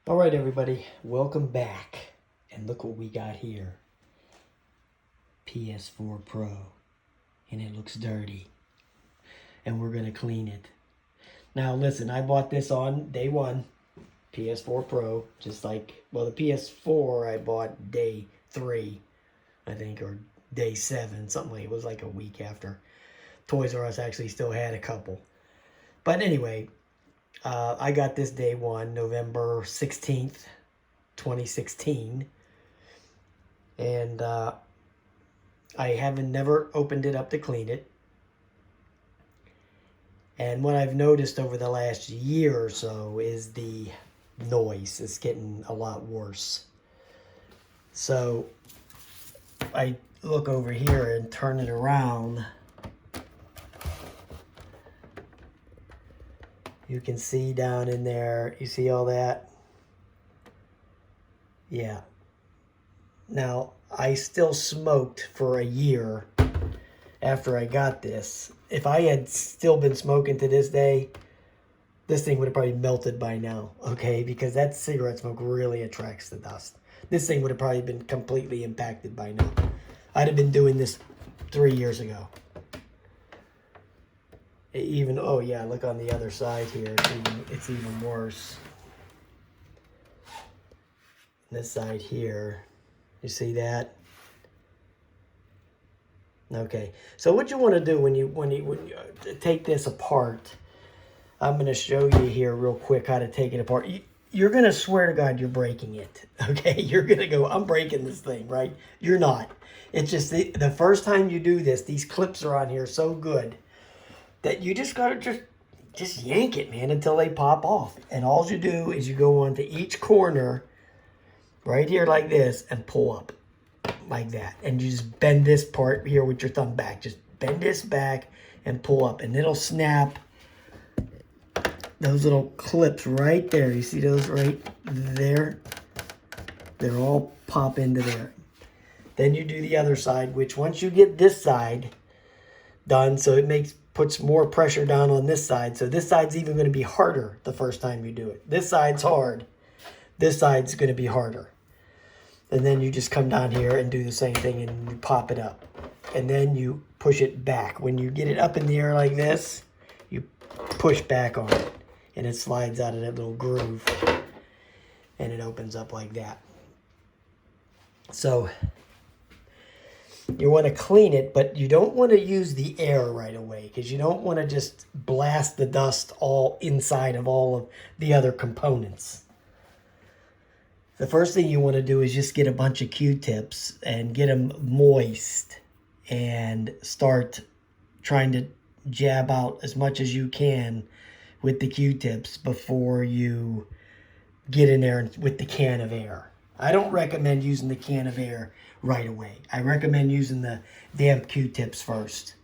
All right, everybody, welcome back. And look what we got here. PS4 Pro. And it looks dirty. And we're going to clean it. Now, listen, I bought this on day one. PS4 Pro. Just like, well, the PS4 I bought day 3, I think, or day 7. Something like it was like a week after. Toys R Us actually still had a couple. But anyway, I got this day one, November 16th, 2016. And I haven't never opened it up to clean it. And what I've noticed over the last year or so is the noise is getting a lot worse. So I look over here and turn it around. You can see down in there, you see all that? Yeah. Now, I still smoked for a year after I got this. If I had still been smoking to this day, this thing would have probably melted by now, okay? Because that cigarette smoke really attracts the dust. This thing would have probably been completely impacted by now. I'd have been doing this 3 years ago. Even, oh yeah, look on the other side here. It's even worse. This side here, you see that? Okay, so what you want to do when you take this apart, I'm going to show you here real quick how to take it apart. You're going to swear to God you're breaking it, okay? You're going to go, I'm breaking this thing, right? You're not. It's just the first time you do this, these clips are on here so good that you just got to just yank it, man, until they pop off. And all you do is you go onto each corner right here like this and pull up like that. And you just bend this part here with your thumb back. Just bend this back and pull up. And it'll snap those little clips right there. You see those right there? They're all pop into there. Then you do the other side, which once you get this side done, so it puts more pressure down on this side. So this side's even going to be harder the first time you do it. This side's hard. This side's going to be harder. And then you just come down here and do the same thing and you pop it up. And then you push it back. When you get it up in the air like this, you push back on it. And it slides out of that little groove. And it opens up like that. So you want to clean it, but you don't want to use the air right away. Because you don't want to just blast the dust all inside of all of the other components. The first thing you want to do is just get a bunch of Q-tips and get them moist and start trying to jab out as much as you can with the Q-tips before you get in there with the can of air. I don't recommend using the can of air right away. I recommend using the damp Q-tips first.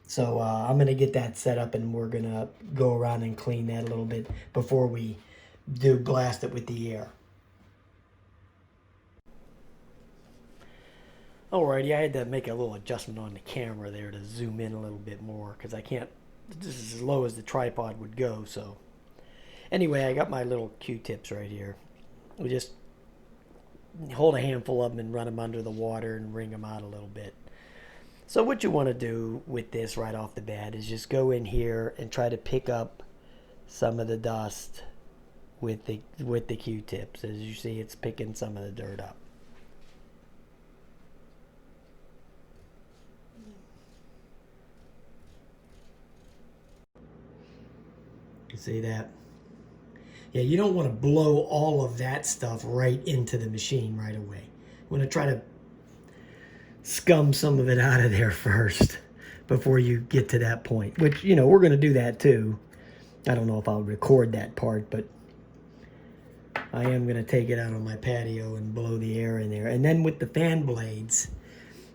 So I'm going to get that set up and we're going to go around and clean that a little bit before we do blast it with the air. Alrighty, I had to make a little adjustment on the camera there to zoom in a little bit more because I can't, this is as low as the tripod would go. So anyway, I got my little Q-tips right here. We just hold a handful of them and run them under the water and wring them out a little bit. So what you want to do with this right off the bat is just go in here and try to pick up some of the dust with the Q-tips. As you see, it's picking some of the dirt up. You see that? Yeah, you don't want to blow all of that stuff right into the machine right away. You want to try to scum some of it out of there first before you get to that point. Which, you know, we're going to do that too. I don't know if I'll record that part, but I am going to take it out on my patio and blow the air in there. And then with the fan blades,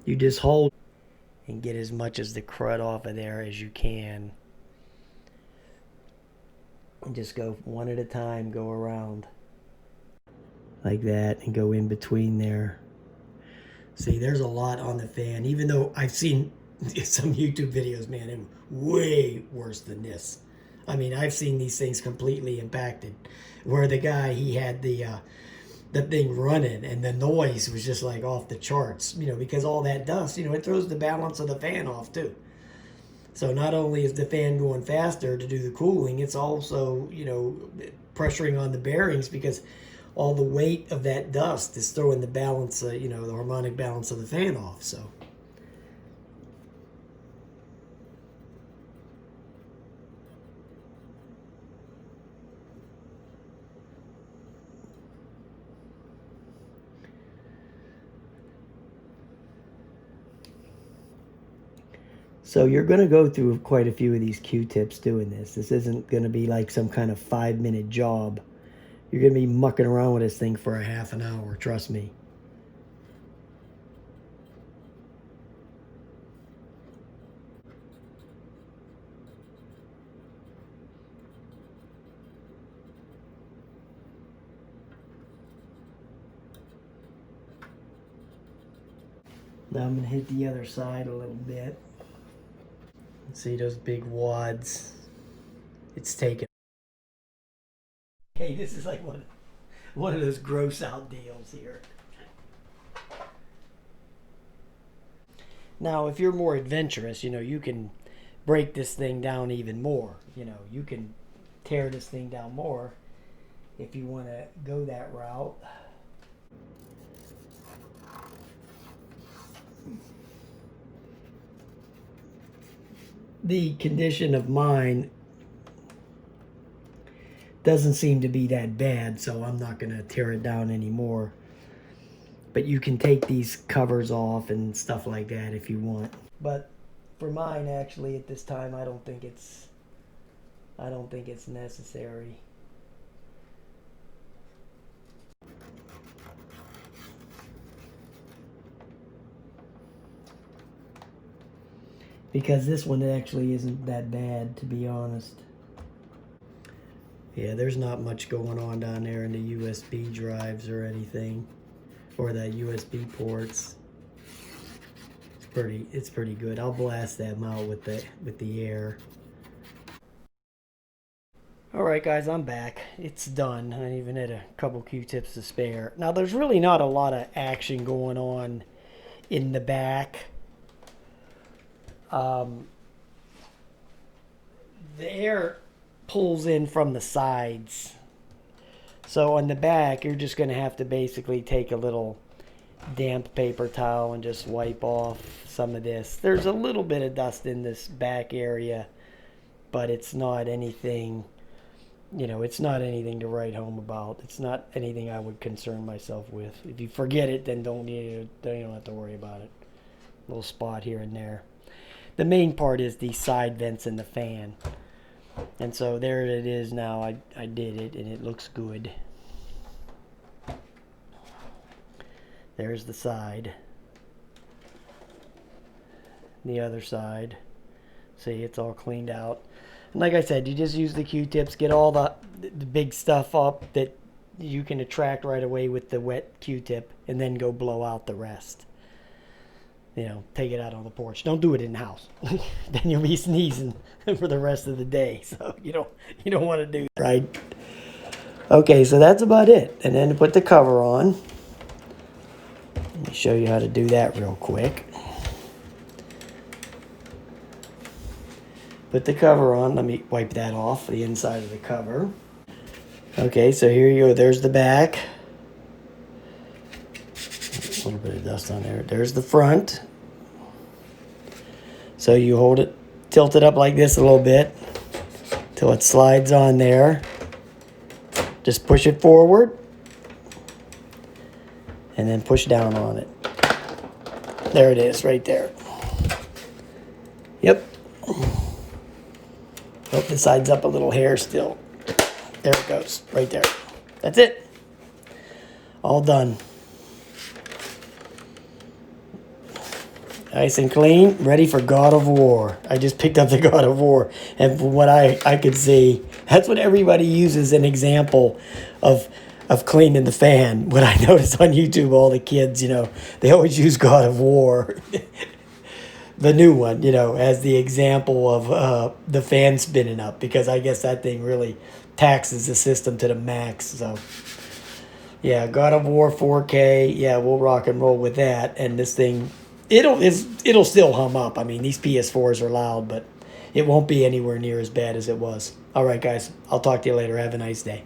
you just hold and get as much as the crud off of there as you can. And just go one at a time, go around like that and go in between there. See, there's a lot on the fan, even though I've seen some YouTube videos, man, and way worse than this. I mean, I've seen these things completely impacted, where the guy, he had the thing running and the noise was just like off the charts, you know, because all that dust, you know, it throws the balance of the fan off too. So not only is the fan going faster to do the cooling, it's also, you know, pressuring on the bearings because all the weight of that dust is throwing the balance, you know, the harmonic balance of the fan off. So. So you're going to go through quite a few of these Q-tips doing this. This isn't going to be like some kind of 5-minute job. You're going to be mucking around with this thing for a half an hour, trust me. Now I'm going to hit the other side a little bit. See those big wads? It's taken. Hey, this is like one of those gross out deals here. Now, if you're more adventurous, you know, you can break this thing down even more. You know, you can tear this thing down more if you want to go that route. The condition of mine doesn't seem to be that bad, so I'm not going to tear it down anymore. But you can take these covers off and stuff like that if you want. But for mine, actually, at this time, I don't think it's necessary. Because this one actually isn't that bad, to be honest. Yeah, there's not much going on down there in the USB drives or anything, or the USB ports. It's pretty good. I'll blast them out with the air. Alright guys, I'm back. It's done. I even had a couple Q-tips to spare. Now there's really not a lot of action going on in the back. The air pulls in from the sides. So on the back, you're just going to have to basically take a little damp paper towel and just wipe off some of this. There's a little bit of dust in this back area, but it's not anything, you know, it's not anything to write home about. It's not anything I would concern myself with. If you forget it, then you don't have to worry about it. A little spot here and there. The main part is the side vents in the fan. And so there it is now. I did it and it looks good. There's the side. The other side. See, it's all cleaned out. And like I said, you just use the Q-tips, get all the big stuff up that you can attract right away with the wet Q-tip, and then go blow out the rest. You know, take it out on the porch. Don't do it in the house. Then you'll be sneezing for the rest of the day. So you don't want to do that. Right. Okay, so that's about it. And then to put the cover on. Let me show you how to do that real quick. Put the cover on. Let me wipe that off, the inside of the cover. Okay, so here you go. There's the back. A little bit of dust on there. There's the front. So you hold it, tilt it up like this a little bit till it slides on there. Just push it forward and then push down on it. There it is, right there. Yep. Oh, the side's up a little hair still. There it goes, right there. That's it. All done. Nice and clean, ready for God of War. I just picked up the God of War, and from what I could see, that's what everybody uses an example of cleaning the fan. What I noticed on YouTube, all the kids, you know, they always use God of War. the new one, you know, as the example of the fan spinning up, because I guess that thing really taxes the system to the max. So yeah, God of War 4K, yeah, we'll rock and roll with that. And this thing, it'll still hum up. I mean, these PS4s are loud, but it won't be anywhere near as bad as it was. All right, guys, I'll talk to you later. Have a nice day.